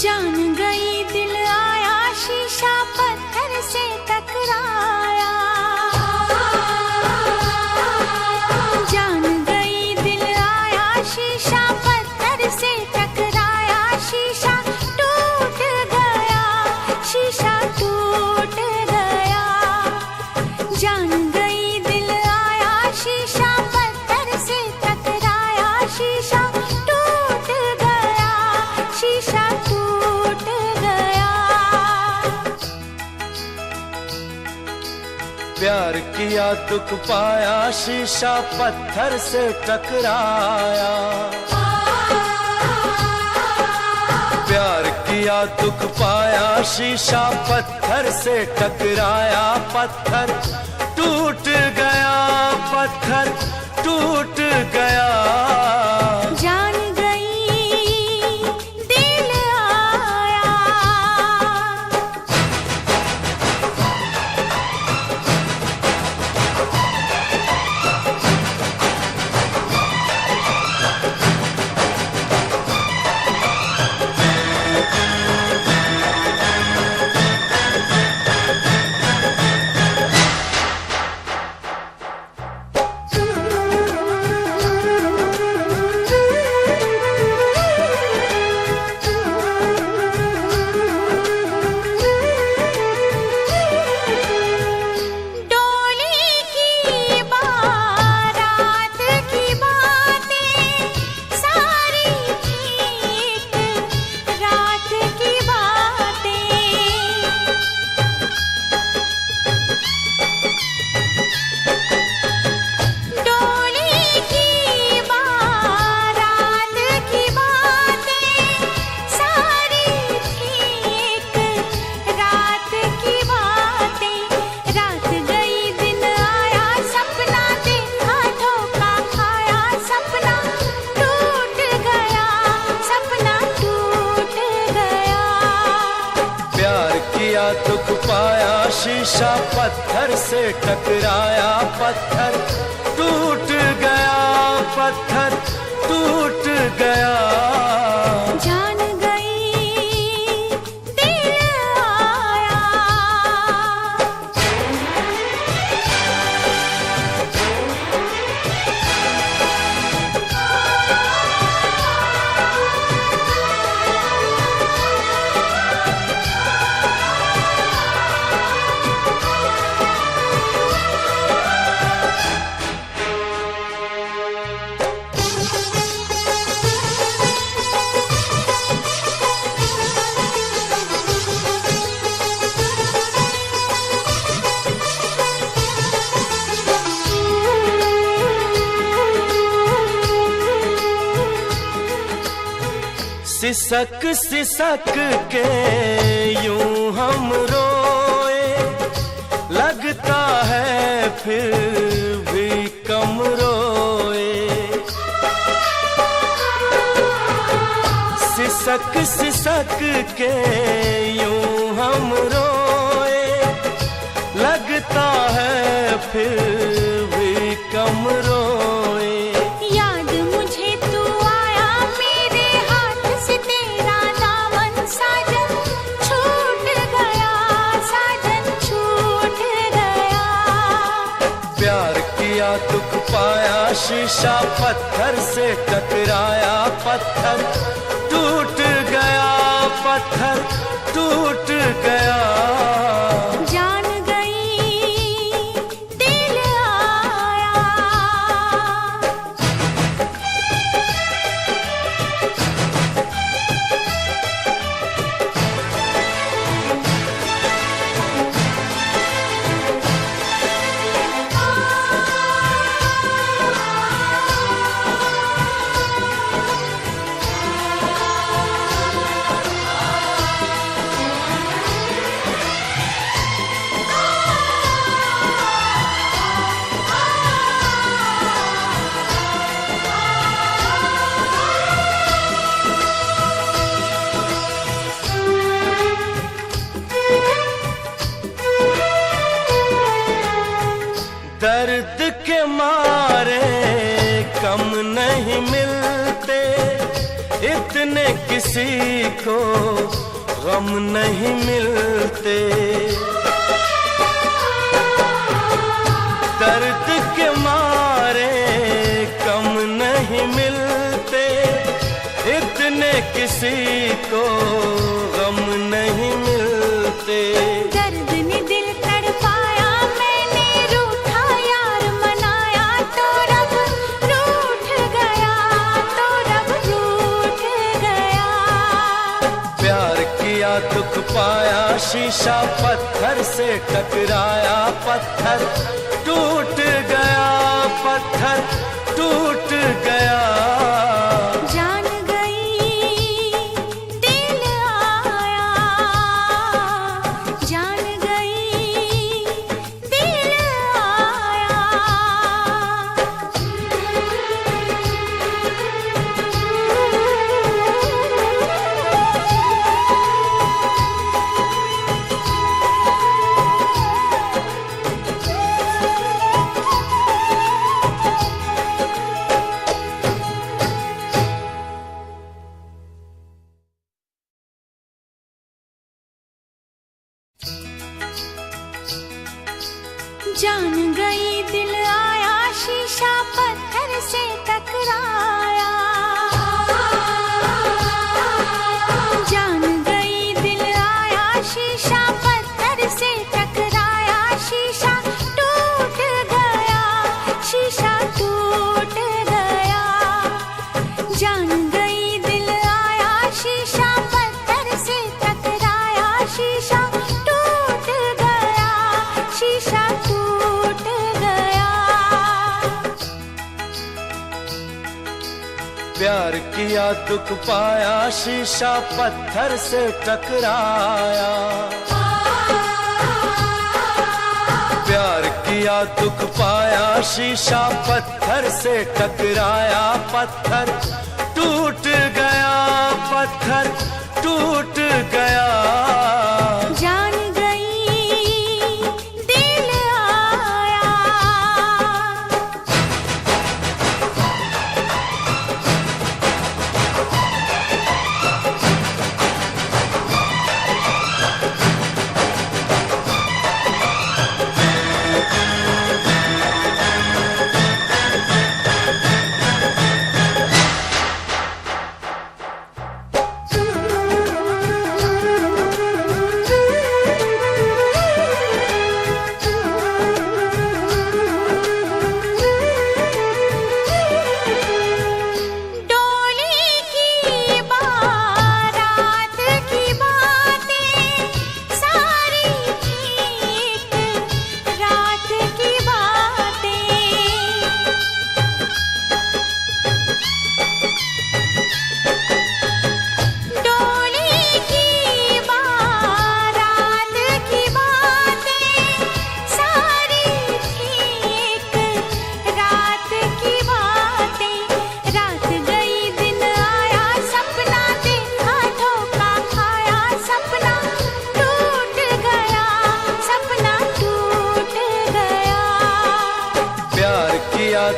जान गई दिल आया शीशा पत्थर से टकराया। जान गई दिल आया शीशा पत्थर से टकराया। शीशा टूट गया, शीशा टूट गया। जान गई दिल आया शीशा पत्थर से टकराया। शीशा टूट गया, शीशा टूट गया। प्यार किया दुख पाया शीशा पत्थर से टकराया। प्यार किया दुख पाया शीशा पत्थर से टकराया। पत्थर टूट गया, पत्थर टूट गया। जान गई दिल आया। दुख पाया शीशा पत्थर से टकराया। पत्थर टूट गया, पत्थर टूट गया। जान गई दिल आया। सिसक सिसक के यूं हम रोए, लगता है फिर भी कम रोए। सिसक सिसक के यूं हम रोए, लगता है फिर भी कम रोए। याद मुझे तू आया मेरे हाथ से तेरा दामन साजन छूट गया, साजन छूट गया। प्यार किया दुख पाया शीशा पत्थर से टकराया। पत्थर टूट गया, पत्थर टूट गया। जान गई दिल आया। दर्द के मारे कम नहीं मिलते, इतने किसी को गम नहीं मिलते। दर्द के मारे कम नहीं मिलते, इतने किसी को गम नहीं मिलते। दर्द ने दिल तड़पाया, मैंने रूठा यार मनाया, तो रब रूठ गया, तो रब रूठ गया। प्यार किया दुख पाया, शीशा पत्थर से टकराया, पत्थर टूट गया, पत्थर टूट गया। जान गई दिल आया, जान गई दिल आया। जान गई दिल आया, शीशा पत्थर से टकराया। जान गई दिल आया, शीशा पत्थर से टकराया, शीशा टूट गया, शीशा टूट गया। जान गई दिल आया, शीशा पत्थर से टकराया, शीशा टूट गया, शीशा टूट गया। प्यार किया दुख पाया, शीशा पत्थर से टकराया। प्यार किया दुख पाया, शीशा पत्थर से टकराया, पत्थर टूट गया, पत्थर टूट गया। जान गई दिल आया।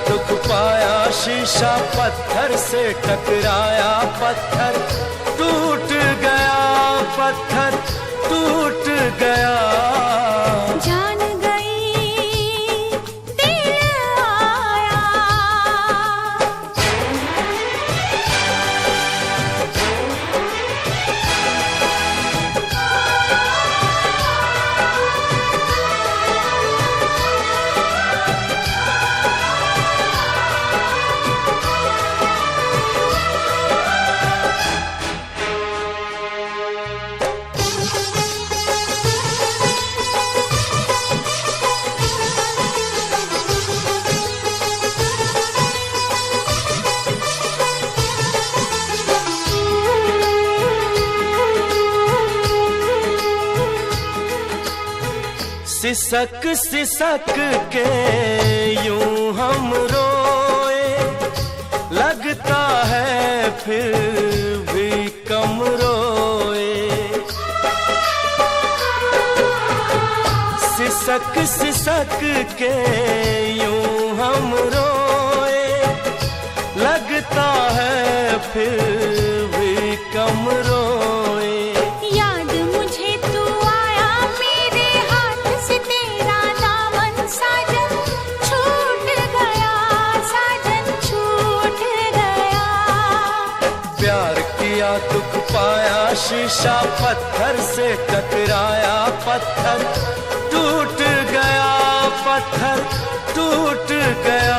दुख पाया, शीशा पत्थर से टकराया, पत्थर टूट गया, पत्थर टूट गया। जान गई दिल आया। सिसक सिसक के यूं हम रोए, लगता है फिर भी कम रोए। सिसक सिसक के यूं हम रोए, लगता है फिर प्यार किया दुख पाया, शीशा पत्थर से टकराया, पत्थर टूट गया, पत्थर टूट गया।